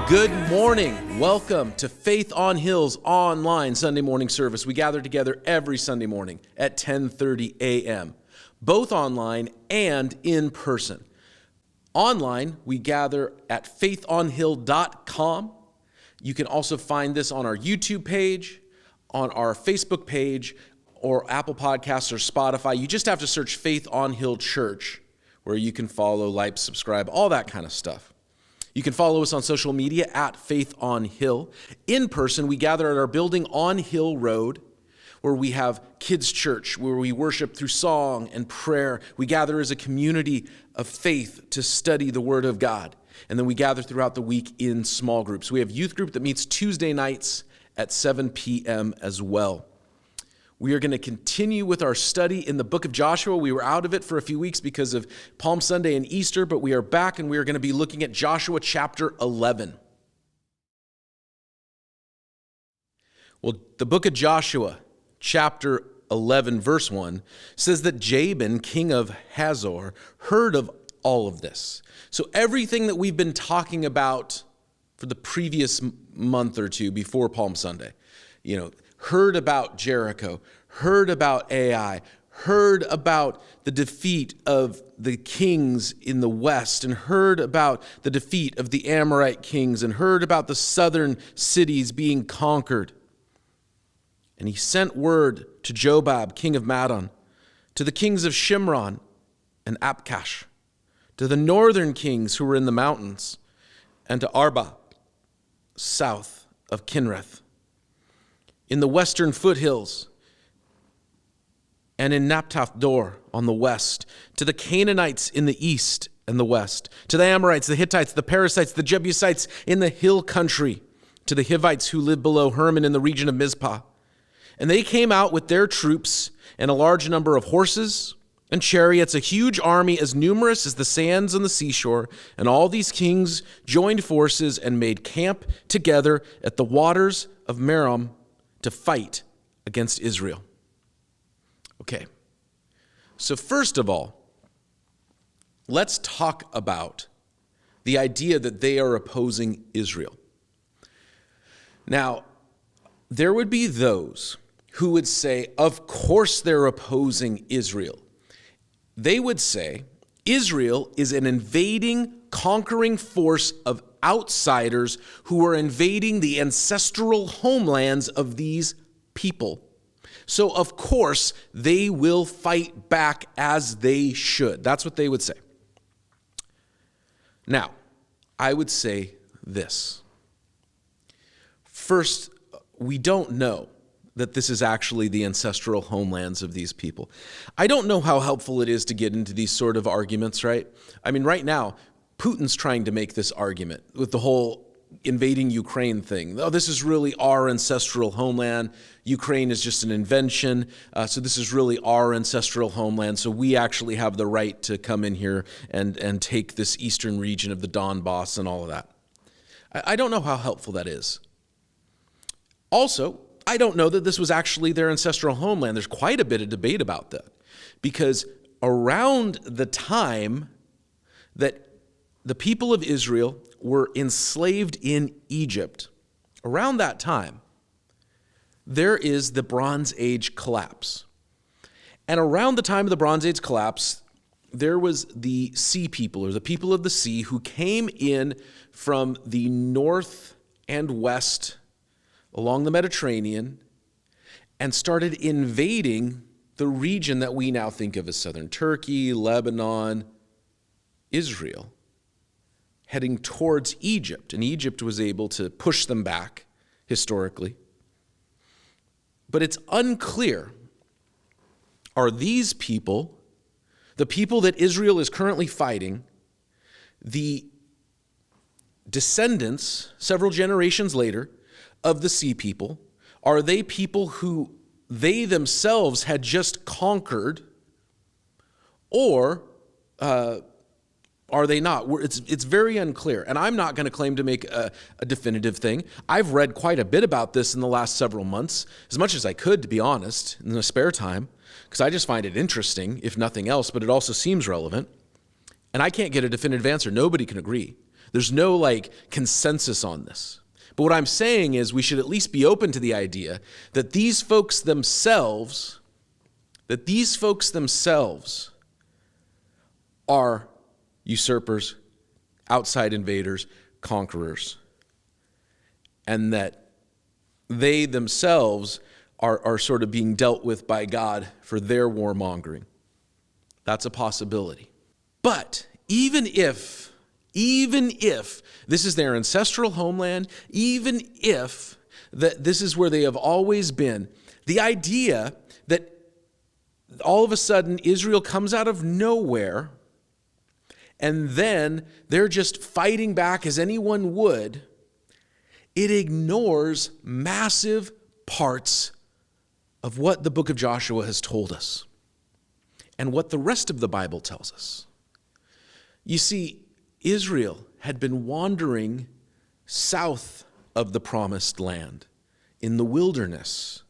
Good morning. Welcome to Faith on Hill's online Sunday morning service. We gather together every Sunday morning at 10:30 a.m., both online and in person. Online, we gather at faithonhill.com. You can also find this on our YouTube page, on our Facebook page, or Apple Podcasts or Spotify. You just have to search Faith on Hill Church, where you can follow, like, subscribe, all that kind of stuff. You can follow us on social media at Faith on Hill. In person, we gather at our building on Hill Road, where we have kids' church, where we worship through song and prayer. We gather as a community of faith to study the Word of God. And then we gather throughout the week in small groups. We have youth group that meets Tuesday nights at 7 p.m. as well. We are going to continue with our study in the book of Joshua. We were out of it for a few weeks because of Palm Sunday and Easter, but we are back and we are going to be looking at Joshua chapter 11. Well, the book of Joshua chapter 11 verse 1 says that Jabin, king of Hazor, heard of all of this. So everything that we've been talking about for the previous month or two before Palm Sunday, heard about Jericho, heard about Ai, heard about the defeat of the kings in the west, and heard about the defeat of the Amorite kings, and heard about the southern cities being conquered. And he sent word to Jobab, king of Madon, to the kings of Shimron and Apkash, to the northern kings who were in the mountains, and to Arba, south of Kinreth, in the western foothills, and in Naphtah Dor on the west, to the Canaanites in the east and the west, to the Amorites, the Hittites, the Perizzites, the Jebusites in the hill country, to the Hivites who lived below Hermon in the region of Mizpah. And they came out with their troops and a large number of horses and chariots, a huge army as numerous as the sands on the seashore. And all these kings joined forces and made camp together at the waters of Merom to fight against Israel. Okay, so first of all, let's talk about the idea that they are opposing Israel. Now, there would be those who would say, of course they're opposing Israel. They would say, Israel is an invading, conquering force of outsiders who are invading the ancestral homelands of these people. So, of course, they will fight back as they should. That's what they would say. Now, I would say this. First, we don't know that this is actually the ancestral homelands of these people. I don't know how helpful it is to get into these sort of arguments, right? I mean, right now, Putin's trying to make this argument with the whole invading Ukraine thing. Oh, this is really our ancestral homeland. Ukraine is just an invention. So this is really our ancestral homeland. So we actually have the right to come in here and take this eastern region of the Donbass and all of that. I don't know how helpful that is. Also, I don't know that this was actually their ancestral homeland. There's quite a bit of debate about that, because around the time that the people of Israel were enslaved in Egypt, around that time, there is the Bronze Age collapse. And around the time of the Bronze Age collapse, there was the sea people, or the people of the sea, who came in from the north and west along the Mediterranean and started invading the region that we now think of as southern Turkey, Lebanon, Israel, heading towards Egypt. And Egypt was able to push them back historically. But it's unclear, are these people, the people that Israel is currently fighting, the descendants, several generations later, of the sea people? Are they people who they themselves had just conquered, or are they not? It's very unclear, and I'm not going to claim to make a definitive thing. I've read quite a bit about this in the last several months, as much as I could, to be honest, in the spare time, because I just find it interesting, if nothing else, but it also seems relevant. And I can't get a definitive answer. Nobody can agree. There's no like consensus on this. But what I'm saying is we should at least be open to the idea that these folks themselves are usurpers, outside invaders, conquerors, and that they themselves are sort of being dealt with by God for their warmongering. That's a possibility. But even if this is their ancestral homeland, even if that this is where they have always been, the idea that all of a sudden Israel comes out of nowhere and then they're just fighting back as anyone would, it ignores massive parts of what the book of Joshua has told us and what the rest of the Bible tells us. You see, Israel had been wandering south of the promised land in the wilderness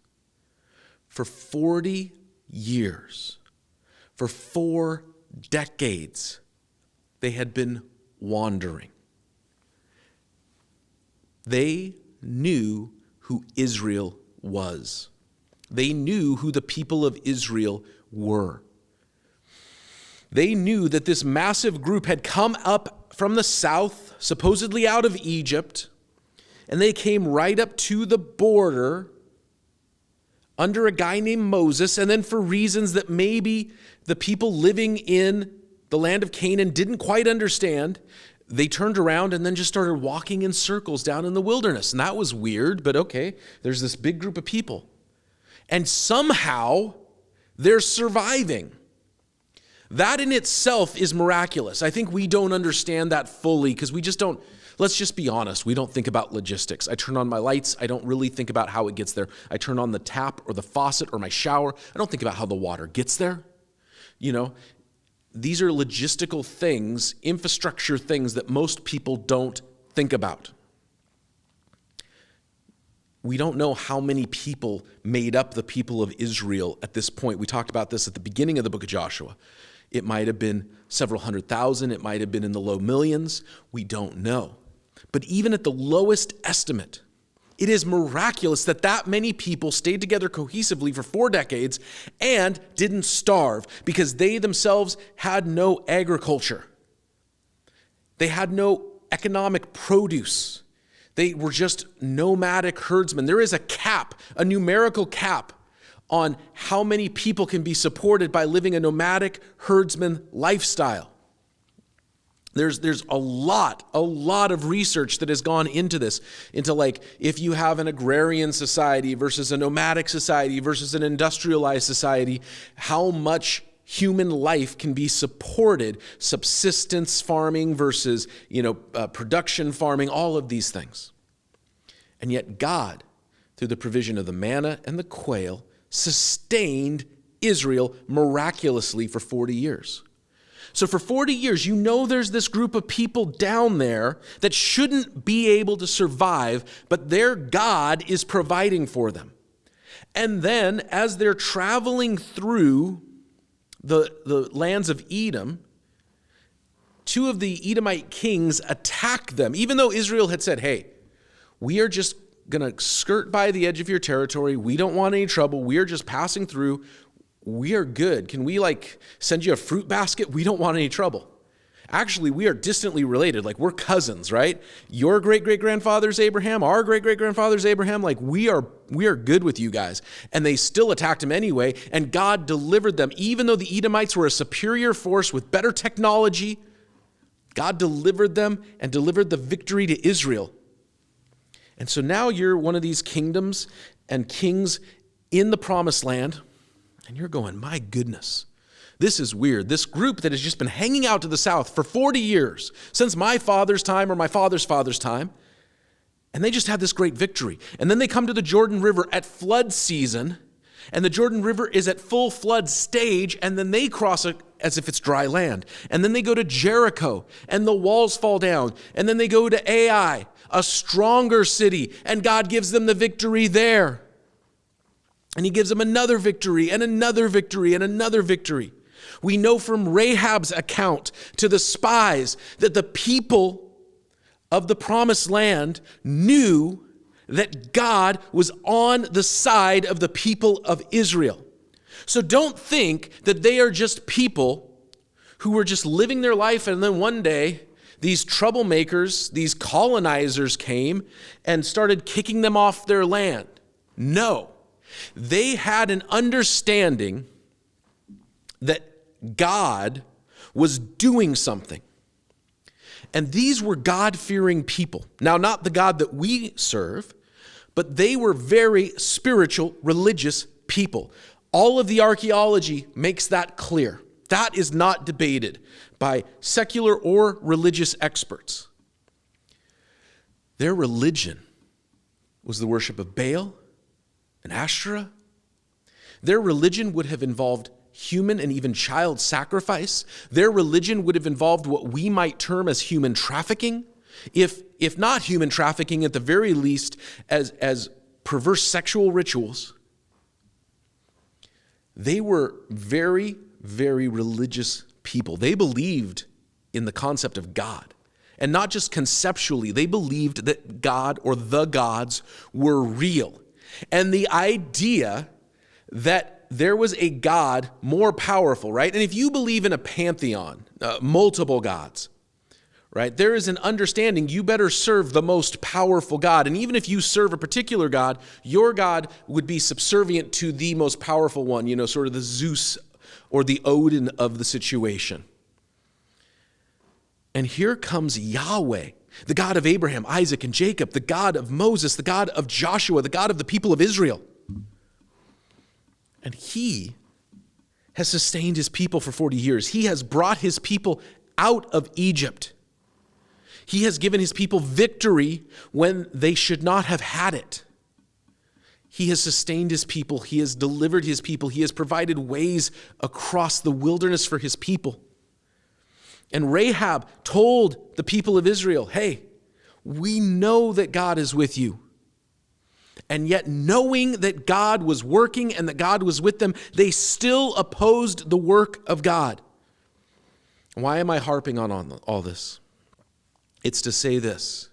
for 40 years. For 4 decades, they had been wandering. They knew who Israel was. They knew who the people of Israel were. They knew that this massive group had come up from the south, supposedly out of Egypt, and they came right up to the border under a guy named Moses, and then for reasons that maybe the people living in the land of Canaan didn't quite understand, they turned around and then just started walking in circles down in the wilderness. And that was weird, but okay, there's this big group of people. And somehow they're surviving. That in itself is miraculous. I think we don't understand that fully because we just don't, let's just be honest, we don't think about logistics. I turn on my lights, I don't really think about how it gets there. I turn on the tap or the faucet or my shower, I don't think about how the water gets there. You know, these are logistical things, infrastructure things that most people don't think about. We don't know how many people made up the people of Israel at this point. We talked about this at the beginning of the book of Joshua. It might have been several 100,000. It might have been in the low millions. We don't know. But even at the lowest estimate, it is miraculous that that many people stayed together cohesively for 4 decades and didn't starve because they themselves had no agriculture. They had no economic produce. They were just nomadic herdsmen. There is a cap, a numerical cap on how many people can be supported by living a nomadic herdsman lifestyle. There's a lot of research that has gone into this, into like if you have an agrarian society versus a nomadic society versus an industrialized society, how much human life can be supported, subsistence farming versus, production farming, all of these things. And yet God, through the provision of the manna and the quail, sustained Israel miraculously for 40 years. So for 40 years, there's this group of people down there that shouldn't be able to survive, but their God is providing for them. And then as they're traveling through the lands of Edom, 2 of the Edomite kings attack them, even though Israel had said, hey, we are just going to skirt by the edge of your territory. We don't want any trouble. We are just passing through. We are good. Can we send you a fruit basket? We don't want any trouble. Actually, we are distantly related. We're cousins, right? Your great-great-grandfather's Abraham, our great-great-grandfather's Abraham. We are good with you guys. And they still attacked him anyway. And God delivered them. Even though the Edomites were a superior force with better technology, God delivered them and delivered the victory to Israel. And so now you're one of these kingdoms and kings in the promised land. And you're going, my goodness, this is weird. This group that has just been hanging out to the south for 40 years, since my father's time or my father's father's time, and they just had this great victory. And then they come to the Jordan River at flood season, and the Jordan River is at full flood stage, and then they cross it as if it's dry land. And then they go to Jericho, and the walls fall down. And then they go to Ai, a stronger city, and God gives them the victory there. And he gives them another victory and another victory and another victory. We know from Rahab's account to the spies that the people of the promised land knew that God was on the side of the people of Israel. So don't think that they are just people who were just living their life, and then one day these troublemakers, these colonizers came and started kicking them off their land. No, they had an understanding that God was doing something. And these were God-fearing people. Now, not the God that we serve, but they were very spiritual, religious people. All of the archaeology makes that clear. That is not debated by secular or religious experts. Their religion was the worship of Baal and Asherah. Their religion would have involved human and even child sacrifice. Their religion would have involved what we might term as human trafficking, if not human trafficking, at the very least as perverse sexual rituals. They were very, very religious people. They believed in the concept of God. And not just conceptually, they believed that God or the gods were real. And the idea that there was a God more powerful, right? And if you believe in a pantheon, multiple gods, right? There is an understanding you better serve the most powerful God. And even if you serve a particular God, your God would be subservient to the most powerful one, sort of the Zeus or the Odin of the situation. And here comes Yahweh, the God of Abraham, Isaac, and Jacob, the God of Moses, the God of Joshua, the God of the people of Israel. And he has sustained his people for 40 years. He has brought his people out of Egypt. He has given his people victory when they should not have had it. He has sustained his people. He has delivered his people. He has provided ways across the wilderness for his people. And Rahab told the people of Israel, hey, we know that God is with you. And yet, knowing that God was working and that God was with them, they still opposed the work of God. Why am I harping on all this? It's to say this.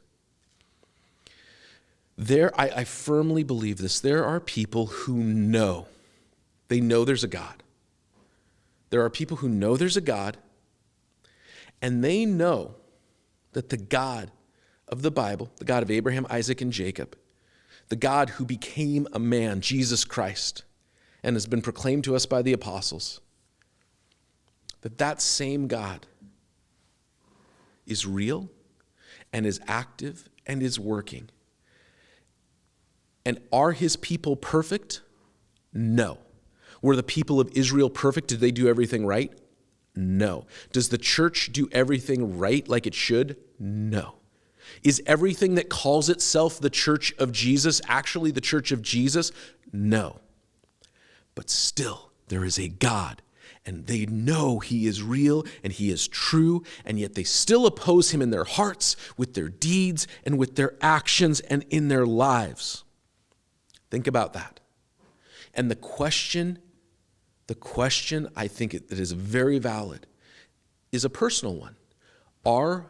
I firmly believe this. There are people who know. They know there's a God. There are people who know there's a God, and they know that the God of the Bible, the God of Abraham, Isaac, and Jacob, the God who became a man, Jesus Christ, and has been proclaimed to us by the apostles, that same God is real and is active and is working. And are his people perfect? No. Were the people of Israel perfect? Did they do everything right? No. Does the church do everything right like it should? No. Is everything that calls itself the Church of Jesus actually the Church of Jesus? No. But still, there is a God, and they know he is real and he is true, and yet they still oppose him in their hearts, with their deeds, and with their actions, and in their lives. Think about that. And the question I think that is very valid is a personal one. Are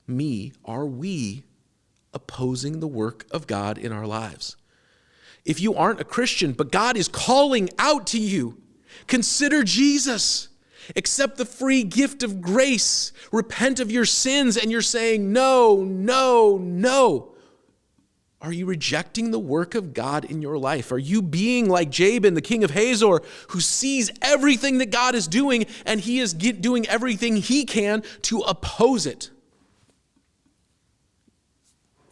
we opposing the work of God in our lives? If you aren't a Christian, but God is calling out to you, consider Jesus. Accept the free gift of grace. Repent of your sins, and you're saying, no, no, no. Are you rejecting the work of God in your life? Are you being like Jabin, the king of Hazor, who sees everything that God is doing, and he is doing everything he can to oppose it?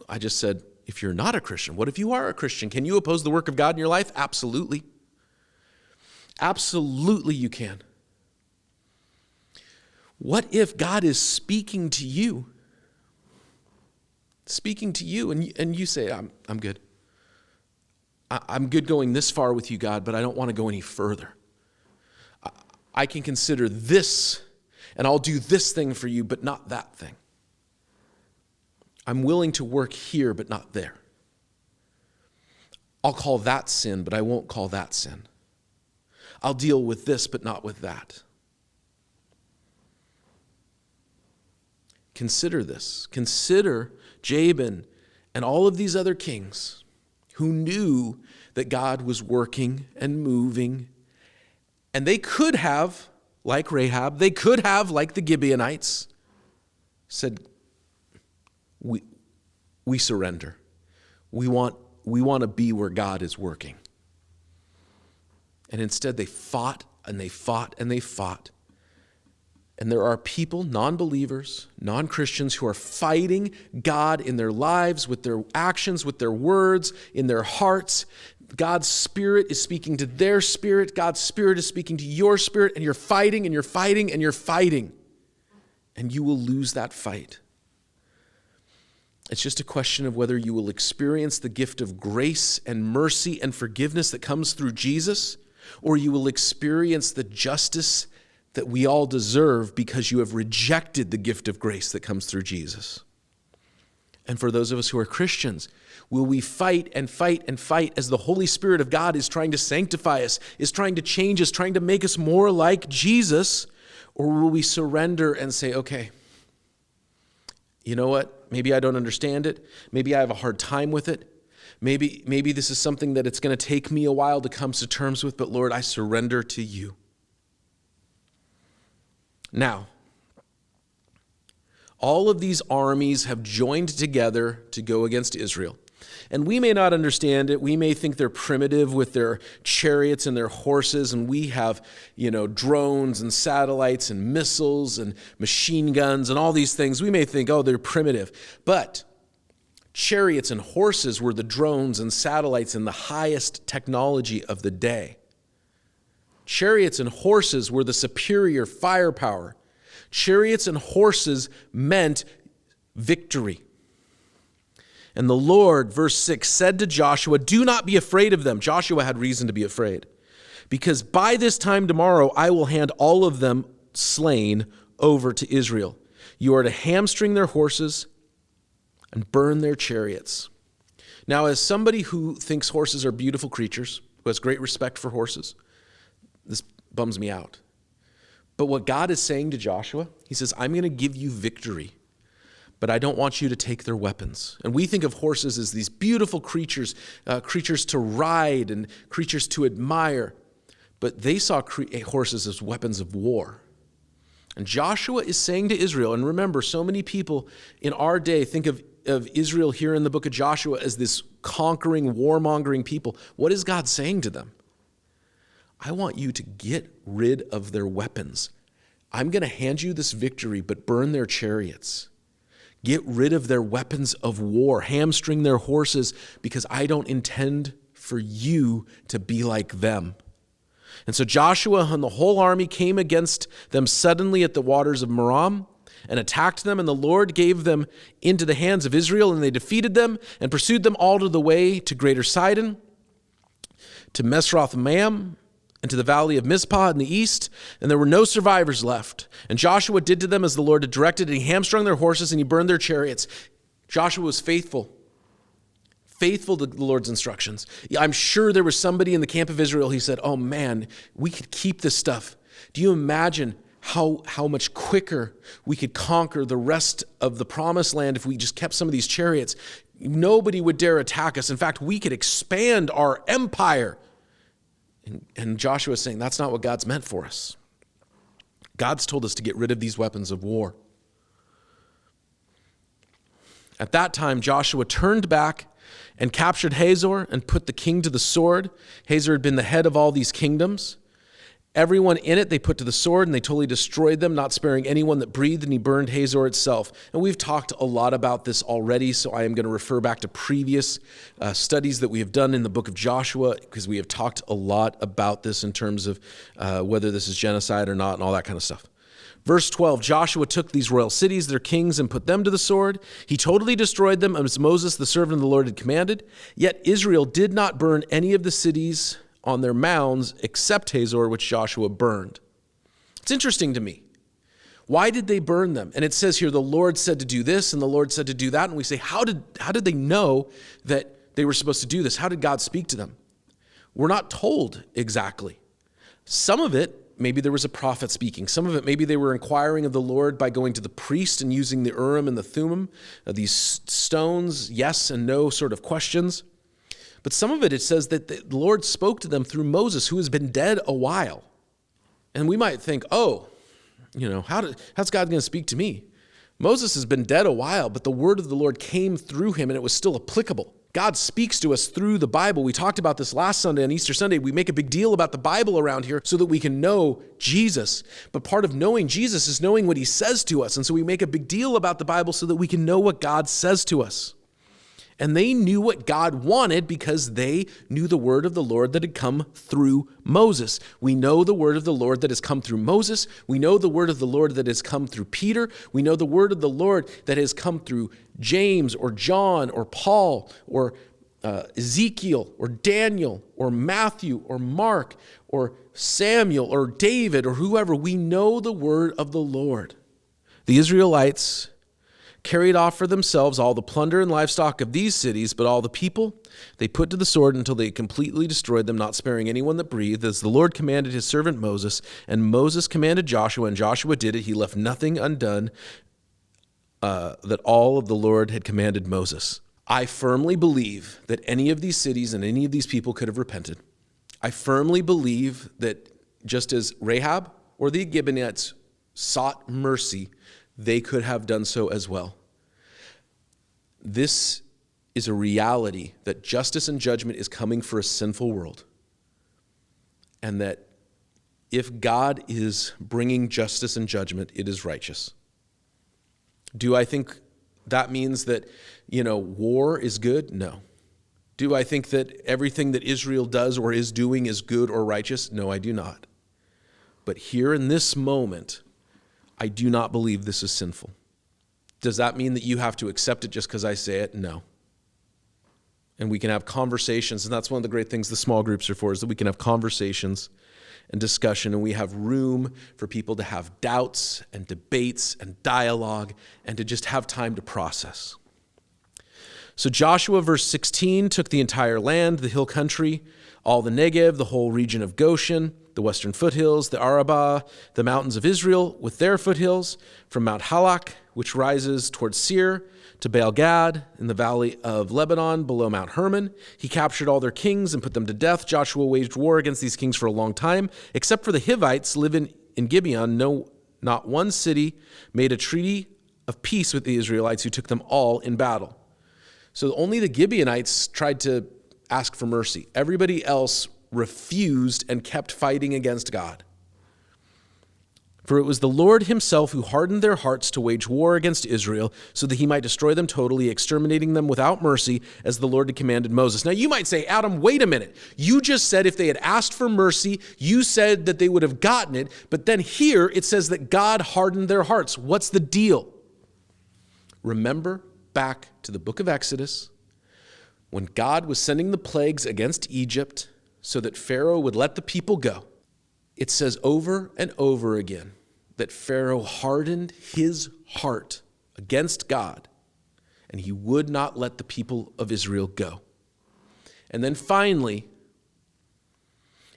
I just said, if you're not a Christian, what if you are a Christian? Can you oppose the work of God in your life? Absolutely. Absolutely you can. What if God is speaking to you? Speaking to you, and you say, I'm good. I'm good going this far with you, God, but I don't want to go any further. I can consider this, and I'll do this thing for you, but not that thing. I'm willing to work here, but not there. I'll call that sin, but I won't call that sin. I'll deal with this, but not with that. consider this. Consider Jabin and all of these other kings who knew that God was working and moving. And they could have, like Rahab, they could have, like the Gibeonites, said, we surrender. We want to be where God is working. And instead they fought and they fought and they fought. And there are people, non-believers, non-Christians, who are fighting God in their lives, with their actions, with their words, in their hearts. God's Spirit is speaking to their spirit. God's Spirit is speaking to your spirit, and you're fighting and you're fighting and you're fighting. And you will lose that fight. It's just a question of whether you will experience the gift of grace and mercy and forgiveness that comes through Jesus, or you will experience the justice that we all deserve because you have rejected the gift of grace that comes through Jesus. And for those of us who are Christians, will we fight and fight and fight as the Holy Spirit of God is trying to sanctify us, is trying to change us, trying to make us more like Jesus? Or will we surrender and say, okay, you know what? Maybe I don't understand it. Maybe I have a hard time with it. Maybe this is something that it's going to take me a while to come to terms with, but Lord, I surrender to you. Now, all of these armies have joined together to go against Israel. And we may not understand it. We may think they're primitive with their chariots and their horses, and we have, drones and satellites and missiles and machine guns and all these things. We may think, oh, they're primitive. But chariots and horses were the drones and satellites and the highest technology of the day. Chariots and horses were the superior firepower. Chariots and horses meant victory. And the Lord, verse 6, said to Joshua, do not be afraid of them. Joshua had reason to be afraid, because by this time tomorrow I will hand all of them slain over to Israel. You are to hamstring their horses and burn their chariots. Now, as somebody who thinks horses are beautiful creatures, who has great respect for horses, this bums me out. But what God is saying to Joshua, he says, I'm going to give you victory, but I don't want you to take their weapons. And we think of horses as these beautiful creatures, creatures to ride and creatures to admire. But they saw horses as weapons of war. And Joshua is saying to Israel, and remember, so many people in our day think of Israel here in the book of Joshua as this conquering, warmongering people. What is God saying to them? I want you to get rid of their weapons. I'm going to hand you this victory, but burn their chariots. Get rid of their weapons of war. Hamstring their horses, because I don't intend for you to be like them. And so Joshua and the whole army came against them suddenly at the waters of Merom and attacked them, and the Lord gave them into the hands of Israel, and they defeated them and pursued them all to the way to Greater Sidon, to Mesroth-Maim, and to the valley of Mizpah in the east, and there were no survivors left. And Joshua did to them as the Lord had directed, and he hamstrung their horses, and he burned their chariots. Joshua was faithful to the Lord's instructions. I'm sure there was somebody in the camp of Israel who said, oh man, we could keep this stuff. Do you imagine how much quicker we could conquer the rest of the promised land if we just kept some of these chariots? Nobody would dare attack us. In fact, we could expand our empire. And Joshua is saying, that's not what God's meant for us. God's told us to get rid of these weapons of war. At that time, Joshua turned back and captured Hazor and put the king to the sword. Hazor had been the head of all these kingdoms. Everyone in it they put to the sword, and they totally destroyed them, not sparing anyone that breathed, and he burned Hazor itself. And we've talked a lot about this already, so I am going to refer back to previous studies that we have done in the book of Joshua, because we have talked a lot about this in terms of whether this is genocide or not and all that kind of stuff. Verse 12, Joshua took these royal cities, their kings, and put them to the sword. He totally destroyed them as Moses, the servant of the Lord, had commanded. Yet Israel did not burn any of the cities on their mounds except Hazor, which Joshua burned. It's interesting to me. Why did they burn them? And it says here, the Lord said to do this, and the Lord said to do that. And we say, how did they know that they were supposed to do this? How did God speak to them? We're not told exactly. Some of it maybe there was a prophet speaking. Some of it, maybe they were inquiring of the Lord by going to the priest and using the Urim and the Thummim, these stones, yes and no sort of questions. But some of it says that the Lord spoke to them through Moses, who has been dead a while. And we might think, how's God going to speak to me? Moses has been dead a while, but the word of the Lord came through him and it was still applicable. God speaks to us through the Bible. We talked about this last Sunday on Easter Sunday. We make a big deal about the Bible around here so that we can know Jesus. But part of knowing Jesus is knowing what he says to us. And so we make a big deal about the Bible so that we can know what God says to us. And they knew what God wanted because they knew the word of the Lord that had come through Moses. We know the word of the Lord that has come through Moses. We know the word of the Lord that has come through Peter. We know the word of the Lord that has come through James or John or Paul or Ezekiel or Daniel or Matthew or Mark or Samuel or David or whoever. We know the word of the Lord. The Israelites carried off for themselves all the plunder and livestock of these cities, but all the people they put to the sword until they completely destroyed them, not sparing anyone that breathed, as the Lord commanded his servant Moses. And Moses commanded Joshua, and Joshua did it. He left nothing undone that all of the Lord had commanded Moses. I firmly believe that any of these cities and any of these people could have repented. I firmly believe that just as Rahab or the Gibeonites sought mercy, they could have done so as well. This is a reality that justice and judgment is coming for a sinful world. And that if God is bringing justice and judgment, it is righteous. Do I think that means that, war is good? No. Do I think that everything that Israel does or is doing is good or righteous? No, I do not. But here in this moment, I do not believe this is sinful. Does that mean that you have to accept it just because I say it? No. And we can have conversations, and that's one of the great things the small groups are for, is that we can have conversations and discussion, and we have room for people to have doubts and debates and dialogue and to just have time to process. So Joshua, verse 16, took the entire land, the hill country, all the Negev, the whole region of Goshen, the western foothills, the Arabah, the mountains of Israel with their foothills, from Mount Halak, which rises towards Seir, to Baal Gad in the valley of Lebanon below Mount Hermon. He captured all their kings and put them to death. Joshua waged war against these kings for a long time. Except for the Hivites living in Gibeon, not one city made a treaty of peace with the Israelites, who took them all in battle. So only the Gibeonites tried to ask for mercy. Everybody else refused and kept fighting against God. For it was the Lord himself who hardened their hearts to wage war against Israel, so that he might destroy them totally, exterminating them without mercy, as the Lord had commanded Moses. Now you might say, Adam, wait a minute. You just said if they had asked for mercy, you said that they would have gotten it, but then here it says that God hardened their hearts. What's the deal? Remember back to the book of Exodus, when God was sending the plagues against Egypt so that Pharaoh would let the people go. It says over and over again that Pharaoh hardened his heart against God, and he would not let the people of Israel go. And then finally,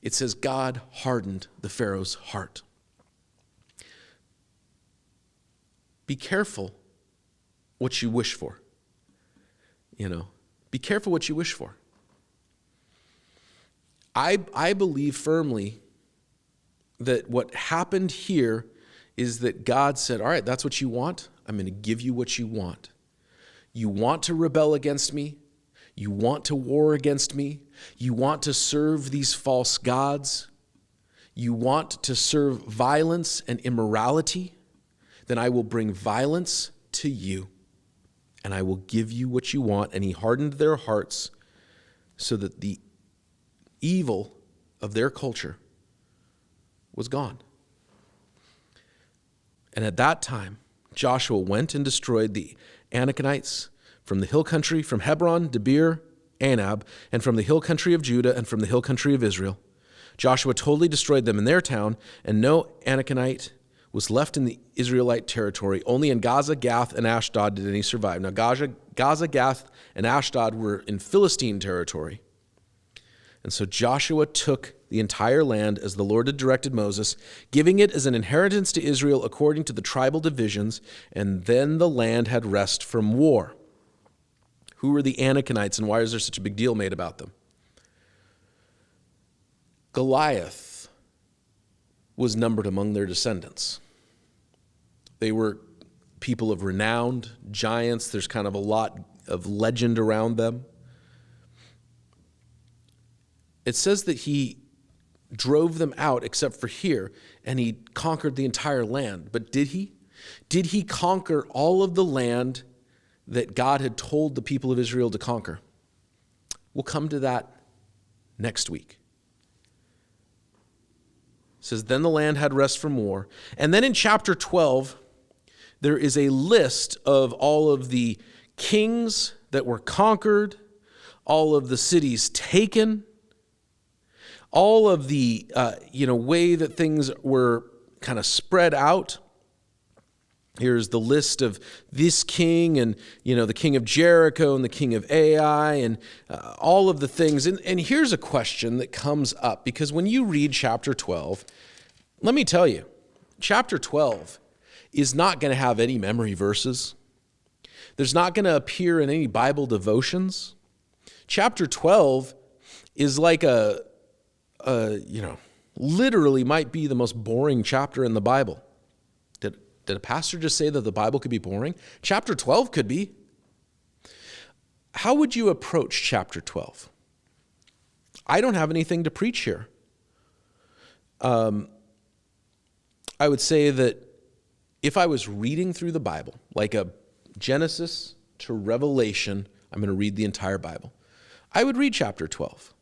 it says God hardened the Pharaoh's heart. Be careful what you wish for. Be careful what you wish for. I believe firmly that what happened here is that God said, all right, that's what you want. I'm going to give you what you want. You want to rebel against me. You want to war against me. You want to serve these false gods. You want to serve violence and immorality. Then I will bring violence to you, and I will give you what you want. And he hardened their hearts so that the evil of their culture was gone. And at that time, Joshua went and destroyed the Anakites from the hill country, from Hebron, Debir, Anab, and from the hill country of Judah and from the hill country of Israel. Joshua totally destroyed them in their town, and no Anakite was left in the Israelite territory. Only in Gaza, Gath, and Ashdod did any survive. Now Gaza, Gath, and Ashdod were in Philistine territory. And so Joshua took the entire land as the Lord had directed Moses, giving it as an inheritance to Israel according to the tribal divisions, and then the land had rest from war. Who were the Anakites, and why is there such a big deal made about them? Goliath was numbered among their descendants. They were people of renowned giants. There's kind of a lot of legend around them. It says that he drove them out except for here, and he conquered the entire land. But did he? Did he conquer all of the land that God had told the people of Israel to conquer? We'll come to that next week. It says, then the land had rest from war. And then in chapter 12, there is a list of all of the kings that were conquered, all of the cities taken, all of the way that things were kind of spread out. Here's the list of this king and, the king of Jericho and the king of Ai and all of the things. And here's a question that comes up, because when you read chapter 12, let me tell you, chapter 12 is not going to have any memory verses. There's not going to appear in any Bible devotions. Chapter 12 is like literally might be the most boring chapter in the Bible. Did a pastor just say that the Bible could be boring? Chapter 12 could be. How would you approach chapter 12? I don't have anything to preach here. I would say that if I was reading through the Bible, like a Genesis to Revelation, I'm going to read the entire Bible, I would read chapter 12.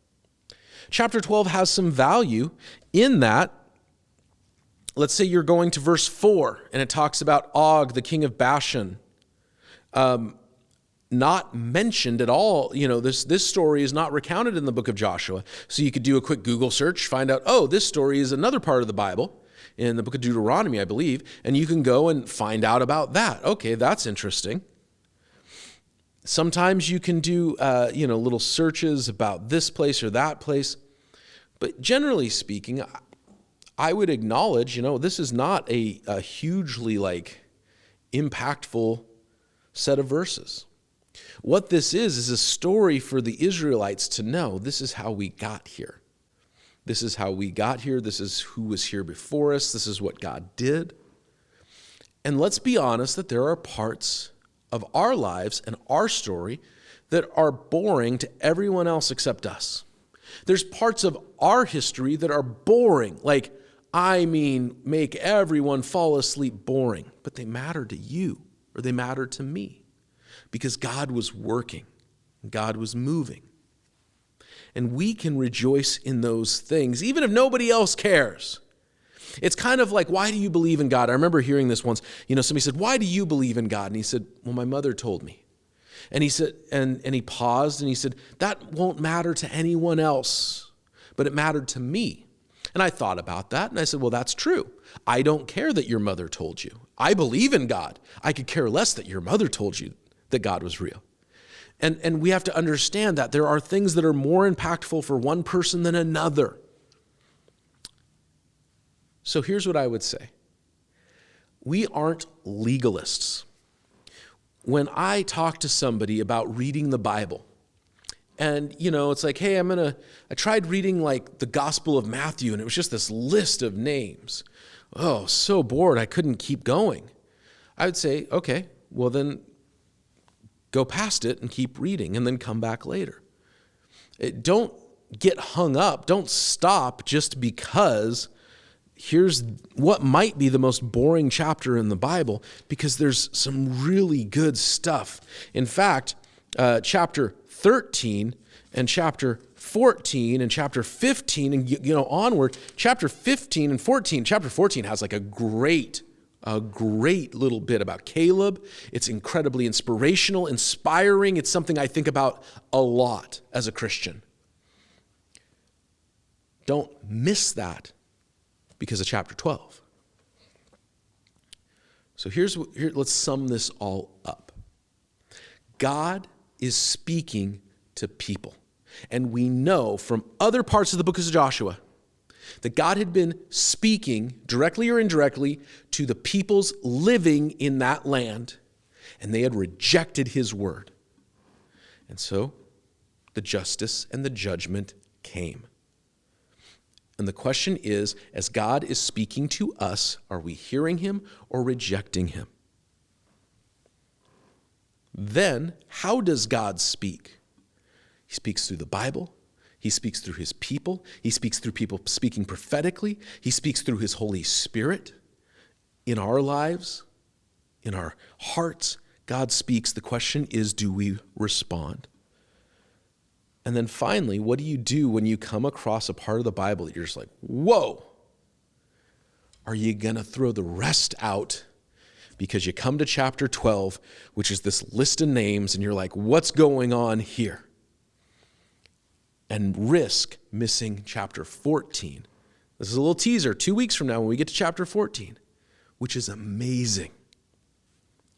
Chapter 12 has some value in that. Let's say you're going to verse 4, and it talks about Og, the king of Bashan. Not mentioned at all. This story is not recounted in the book of Joshua. So you could do a quick Google search, find out, this story is another part of the Bible, in the book of Deuteronomy, I believe, and you can go and find out about that. Okay, that's interesting. Sometimes you can do, little searches about this place or that place. But generally speaking, I would acknowledge, this is not a hugely impactful set of verses. What this is a story for the Israelites to know this is how we got here. This is how we got here. This is who was here before us. This is what God did. And let's be honest that there are parts of our lives and our story that are boring to everyone else except us. There's parts of our history that are boring, make everyone fall asleep boring, but they matter to you or they matter to me because God was working, God was moving. And we can rejoice in those things, even if nobody else cares. It's kind of like, why do you believe in God? I remember hearing this once. Somebody said, why do you believe in God? And he said, well, my mother told me. And he said, and he paused and he said, that won't matter to anyone else, but it mattered to me. And I thought about that and I said, well, that's true. I don't care that your mother told you. I believe in God. I could care less that your mother told you that God was real. And we have to understand that there are things that are more impactful for one person than another. So here's what I would say. We aren't legalists. When I talk to somebody about reading the Bible, and, it's like, hey, I tried reading the Gospel of Matthew, and it was just this list of names. Oh, so bored, I couldn't keep going. I would say, okay, well then go past it and keep reading and then come back later. Don't get hung up. Don't stop just because here's what might be the most boring chapter in the Bible, because there's some really good stuff. In fact, chapter 13 and chapter 14 and chapter 15 and onward, chapter 15 and 14. Chapter 14 has a great little bit about Caleb. It's incredibly inspirational, inspiring. It's something I think about a lot as a Christian. Don't miss that because of chapter 12. So let's sum this all up. God is speaking to people. And we know from other parts of the book of Joshua that God had been speaking directly or indirectly to the peoples living in that land, and they had rejected his word. And so the justice and the judgment came. And the question is, as God is speaking to us, are we hearing him or rejecting him? Then, how does God speak? He speaks through the Bible. He speaks through his people. He speaks through people speaking prophetically. He speaks through his Holy Spirit. In our lives, in our hearts, God speaks. The question is, do we respond? And then finally, what do you do when you come across a part of the Bible that you're just like, whoa? Are you going to throw the rest out because you come to chapter 12, which is this list of names, and you're like, what's going on here? And risk missing chapter 14. This is a little teaser 2 weeks from now when we get to chapter 14, which is amazing.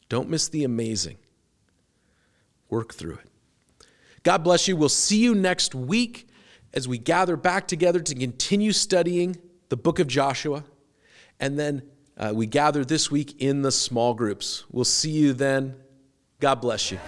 Don't miss the amazing. Work through it. God bless you. We'll see you next week as we gather back together to continue studying the book of Joshua. And then we gather this week in the small groups. We'll see you then. God bless you.